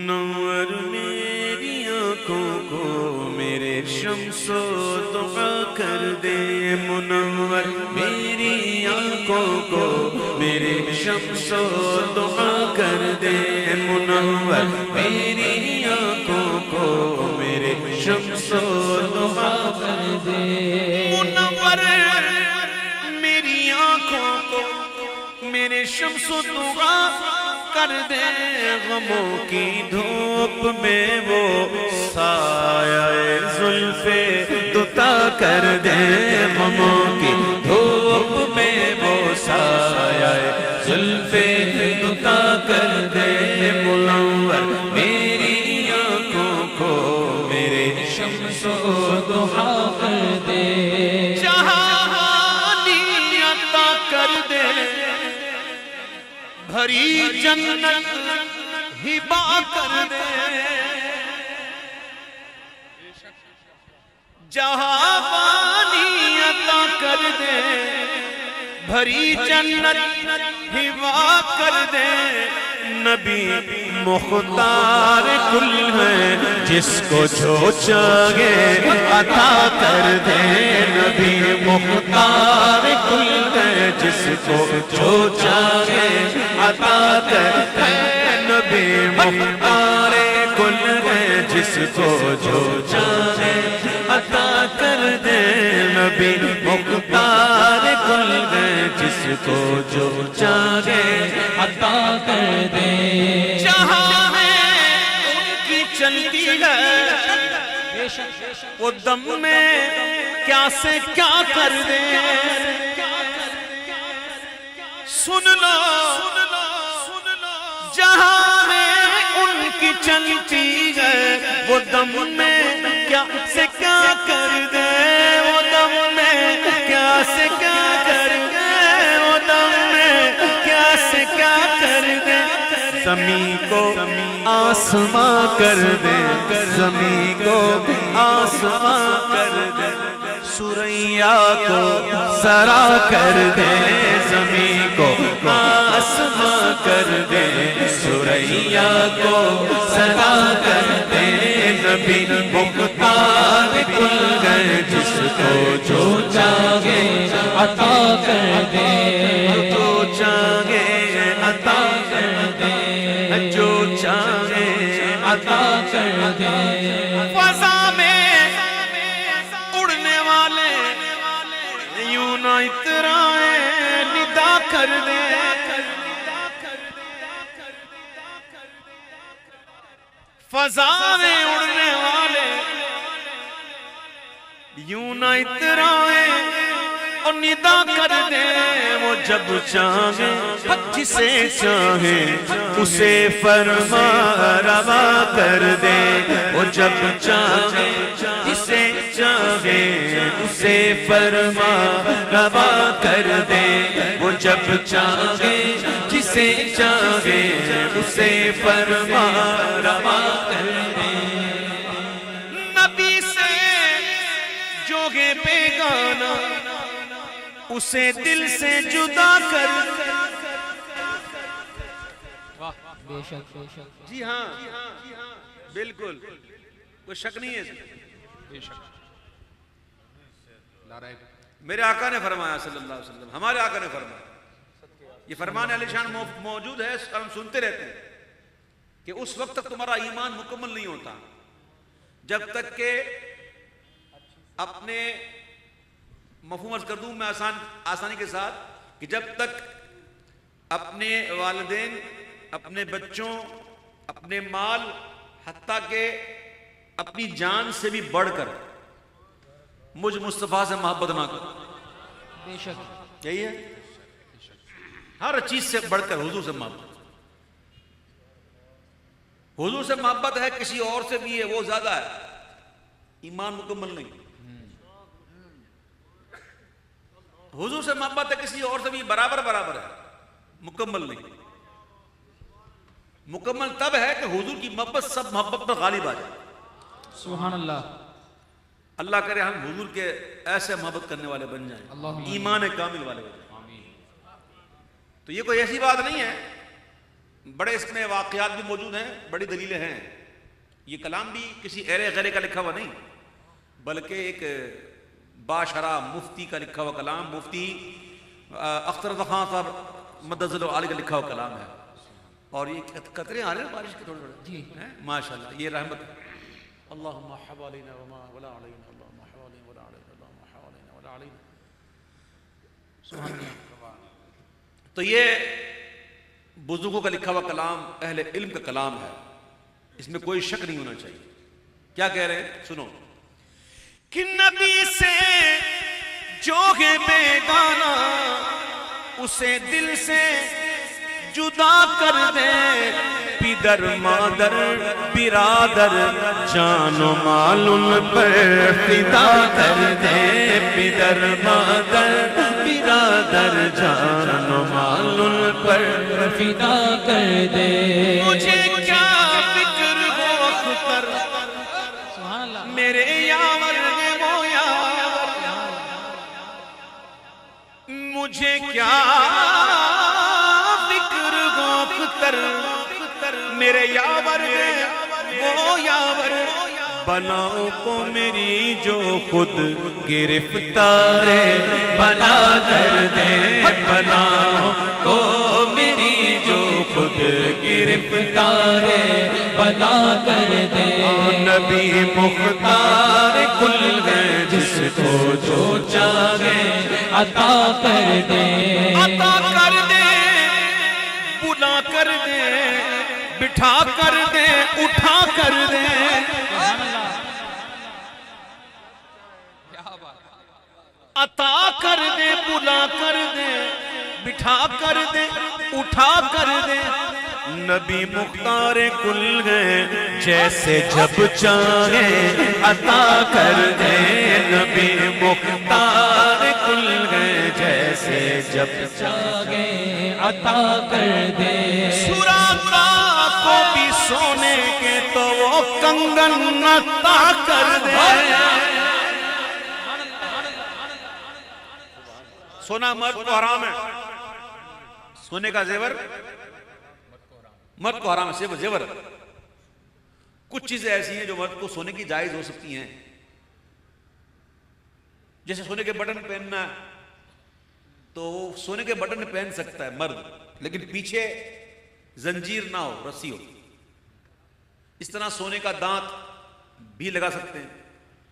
منور میری آنکھوں کو میرے شمس و دعا کر دے، منور میری آنکھوں کو میرے شمس و دعا کر دے، منور میری آنکھوں کو میرے شمس و دعا کر دے، منور میری آنکھوں کو میرے شمس و دعا کر دے، غموں کی دھوپ میں وہ سایہ زلف دوتا کر دے، غموں کی دھوپ میں وہ سایہ زلف دوتا کر دے، منور میری آنکھوں کو میرے شمس و دعا کر دے، جہانی عطا کر دے، بھری جنت ہبا کر دے، جہانی عطا کر دے، بھری جنت ہبا کر دے، نبی مختار کل ہے جس کو جو چاہے عطا کر دے، نبی مختار کل ہے جس کو جو چاہے عطا کر دے، نبی مختار کل ہے جس کو جو چاہے عطا کر دے، نبی مختار کل ہے جس کو جو چاہے عطا کر دے، جہاں ہے ان کی چلتی ہے وہ دم میں کیا سے کیا کر دے، سن لو جہاں میں ان کی چلتی ہے وہ دم میں کیا سے کیا کر دے، وہ دم میں کیا سے کیا کر دے، وہ دم میں کیا سے کیا کر دے، زمین کو آسماں کر دے، زمین کو آسماں کر دے، سوریا کو سرا کر دے، زمین کو آسماں کر دے، سوریا کو سرا کر دے، نبی مختار کل ہے جس کو جو چاہے عطا کر دے، جو چاہے عطا کر دے، جو چاہے عطا کر دے، فضا میں اڑنے والے یوں نہ اترائے ندا کر دے، فضا میں اڑنے والے یوں نہ اترائے اور ندا کر دے، وہ جب چاہے جسے چاہے اسے فرما روا کر دے، وہ جب چاہے جسے چاہے اسے فرما روا کر دے، وہ جب چاہے جسے چاہے اسے فرما روا کر دے، نبی سے جو ہے بیگانہ اسے دل سے جدا کر، جی ہاں بالکل کوئی شک نہیں ہے، میرے آقا نے فرمایا صلی اللہ علیہ وسلم، ہمارے آقا نے فرمایا، یہ فرمان علی شان موجود ہے، ہم سنتے رہتے ہیں کہ اس وقت تک تمہارا ایمان مکمل نہیں ہوتا جب تک کہ اپنے مفہوم عرض کر دوں میں آسانی کے ساتھ کہ جب تک اپنے والدین، اپنے بچوں، اپنے مال، حتیٰ کہ اپنی جان سے بھی بڑھ کر مجھ مصطفیٰ سے محبت نہ کرو، بے شک یہی ہے، ہر چیز سے بڑھ کر حضور سے محبت، حضور سے محبت ہے کسی اور سے بھی ہے وہ زیادہ ہے، ایمان مکمل نہیں، حضور سے محبت ہے کسی اور سے بھی برابر ہے، مکمل نہیں، مکمل تب ہے کہ حضور کی محبت سب محبت پر غالب آ جائے، سبحان اللہ، اللہ کرے ہم حضور کے ایسے محبت کرنے والے بن جائیں، ایمان کامل والے بن جائیں، تو یہ کوئی ایسی بات نہیں ہے بڑے اس میں واقعات بھی موجود ہیں، بڑی دلیلیں ہیں. یہ کلام بھی کسی ایرے غیرے کا لکھا ہوا نہیں، بلکہ ایک باشرہ مفتی کا لکھا ہوا کلام، مفتی اختر خان صاحب مدظ علی کا لکھا ہوا کلام ہے. اور یہ قطرے آ رہے ہیں بارش کے تھوڑے تھوڑے، ماشاء اللہ، یہ رحمت. اللہم حوالینہ وما ولا علینا، اللہم حوالینہ ولا علینا، اللہم حوالینہ ولا علینا. سبحان اللہ. تو یہ بزرگوں کا لکھا ہوا کلام اہل علم کا کلام ہے، اس میں کوئی شک نہیں ہونا چاہیے. کیا کہہ رہے ہیں سنو. کہ نبی سے جو ہے بیگانہ اسے دل سے جدا کر دے، پدر مادر برادر جان و مال ان پر فدا کر دے، پدر مادر برادر جان و مال ان پر فدا کر دے. مجھے کیا فکر ہو اختر، سبحان اللہ. میرے یاور وہ یاور، مجھے کیا فکر ہو اختر، میرے یاور وہ یاور، بلاؤں کو میری جو خود گرفتار بنا کر دے، بلاؤں کو میری جو خود گرفتار بنا کر دے. نبی مختار کل ہے جس کو جو چاہے عطا کر دے. عطا کر دے، بلا کر دے، بٹھا کر دے، اٹھا کر دے. عطا کر دے، بلا کر دے، بٹھا کر دے، اٹھا کر دے. نبی مختار کل ہے جیسے جب چاہے عطا کر دے، نبی مختار کل ہے جیسے جب چاہے عطا کر دے. سراقہ کو بھی سونے کے تو وہ کنگن عطا کر دے. سونا مرد کو حرام ہے، سونے کا زیور مرد کو حرام ہے. زیور کچھ چیزیں ایسی ہیں جو مرد کو سونے کی جائز ہو سکتی ہیں، جیسے سونے کے بٹن پہننا ہے تو وہ سونے کے بٹن پہن سکتا ہے مرد، لیکن پیچھے زنجیر نہ ہو، رسی ہو. اس طرح سونے کا دانت بھی لگا سکتے ہیں،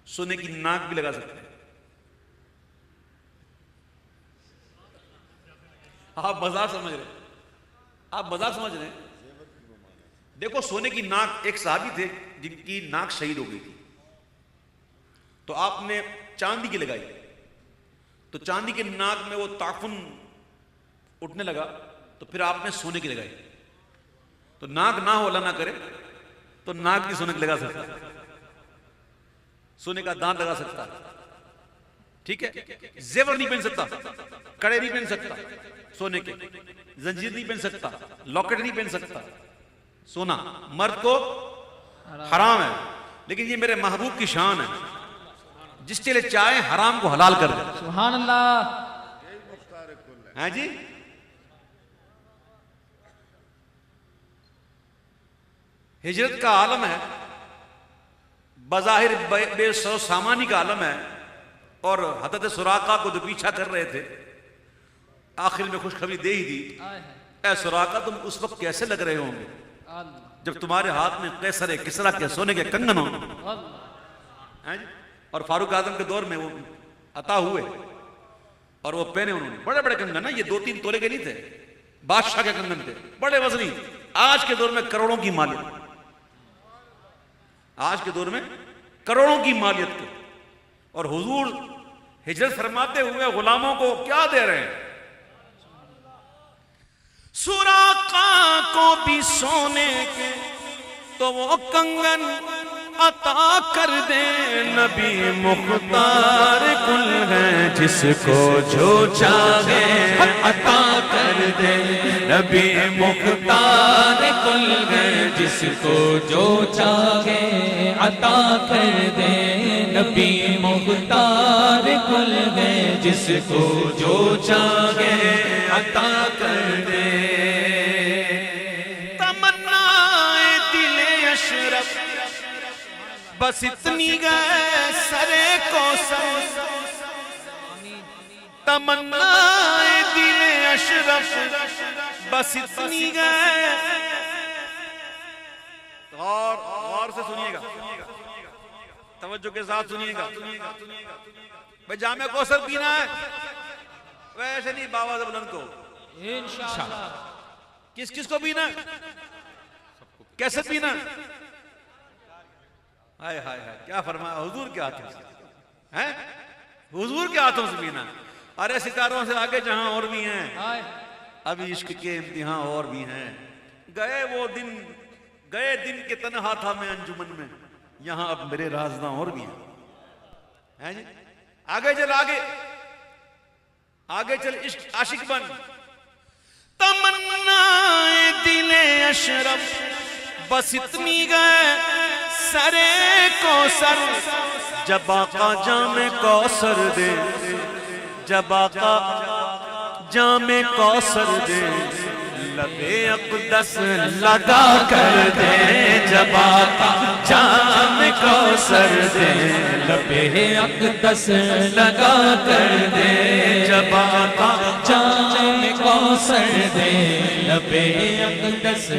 سونے کی ناک بھی لگا سکتے ہیں. آپ مذاق سمجھ رہے ہیں، آپ مذاق سمجھ رہے ہیں. دیکھو سونے کی ناک، ایک صحابی تھے جن کی ناک شہید ہو گئی تھی، تو آپ نے چاندی کی لگائی، تو چاندی کی ناک میں وہ تعفن اٹھنے لگا، تو پھر آپ نے سونے کی لگائی. تو ناک نہ ہو، اللہ نہ کرے، تو ناک بھی سونے کی لگا سکتا، سونے کا دانت لگا سکتا، ٹھیک ہے. زیور نہیں پہن سکتا، کڑے نہیں پہن سکتا سونے کے، زنجیر نہیں پہن سکتا، لاکٹ نہیں پہن سکتا. سونا مرد کو حرام ہے، لیکن یہ میرے محبوب کی شان ہے، جس کے لیے چاہے حرام کو حلال کر دے. سبحان اللہ. ہاں جی. ہجرت کا عالم ہے، بظاہر بے سو سامانی کا عالم ہے، اور حضرت سراقہ کو جو پیچھا کر رہے تھے آخر میں خوشخبری دے ہی دی. اے سراقہ تم اس وقت کیسے لگ رہے ہوں گے جب تمہارے ہاتھ میں قیصر کسریٰ کے سونے کے کنگن ہوں. اور فاروق اعظم کے دور میں وہ عطا ہوئے اور وہ پہنے انہوں نے بڑے بڑے کنگن نا، یہ 2-3 تولے کے نہیں تھے، بادشاہ کے کنگن تھے، بڑے وزنی. آج کے دور میں کروڑوں کی مالیت، آج کے دور میں کروڑوں کی مالیت کے. اور حضور ہجرت فرماتے ہوئے غلاموں کو کیا دے رہے ہیں؟ سراقہ کو بھی سونے کے تو وہ کنگن عطا کر دے. نبی مختار کل ہے جس کو جو چاہے عطا کر دے. نبی مختار کل ہے جس کو جو چاہے عطا کر دے. نبی مختار کل ہے جس کو جو چاہے عطا کر دے. اشرف بس اتنی گئے سرے کوثر تمنا دل اشرف بس اتنی گئے. غور سے سنیے گا, توجہ کے ساتھ سنیے گا. بھئی جام کوثر پینا ہے ویسے نہیں باواز بلند کو انشاءاللہ. کس کس کو پینا ہے, کیسے پینا ہے؟ ہائے ہائے ہائے کیا فرمایا حضور کے ہاتھوں سے, حضور کے ہاتھوں سے پینا. ارے ستاروں سے آگے جہاں اور بھی ہیں, ابھی عشق کے امتحان اور بھی ہیں. گئے دن کے تنہا تھا میں انجمن میں, یہاں اب میرے رازداں اور بھی ہیں. جی آگے چل, آگے چل, عشق عاشق بن. تمنا دل اشرف بس اتنی گئے سرے کوثر جب آقا جام کوثر دے, جب آقا جام کوثر دے لب اقدس لگا کر دے, جب آقا جام کوثر دے لب اقدس لگا کر دے, جب آقا جام کوثر دے لب اقدس